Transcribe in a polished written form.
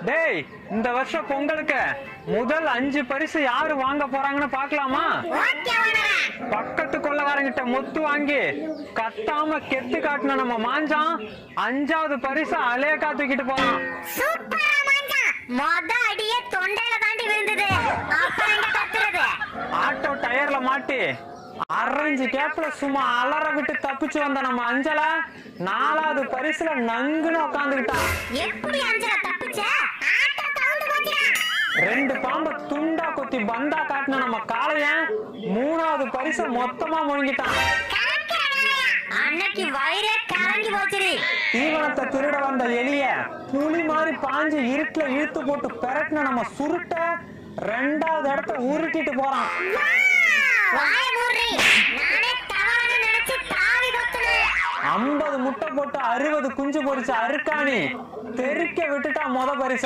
டேய், இந்த வருஷம் பொங்கலுக்கு முதல் 5 பரிசு யாரு வாங்க போறாங்கன்னு பாக்கலாமா? பக்கத்து கொள்ளக்காரங்கிட்ட மொத்து வாங்கி கத்தாம கெத்து காட்டின நம்ம மாஞ்சான் 5வது பரிசு அலேக்கா தூக்கிட்டு போறான். ஆட்டோ டயர்ல மாட்டி அரைஞ்சு கேப்ல சும்மா அலற விட்டு தப்பிச்சு வந்த நம்ம அஞ்சல 4வது பரிசுல நங்குன்னு உட்காந்துக்கிட்டான். 2 பாம்பை துண்டா கொத்தி பந்தா காட்டின நம்ம காளைய 3வது பரிசு மொத்தமா முழுங்கிட்டான். தீவனத்தை திருட வந்த எலிய புலி மாதிரி பாஞ்சு இருட்டுல இழுத்து போட்டு பெரட்டின நம்ம சுருட்ட 2வது இடத்த உருட்டிட்டு போறான். 50 முட்டை போட்டு 60 குஞ்சு பொரிச்ச அருக்காணி தெறிக்க விட்டுட்டா முத பரிசு.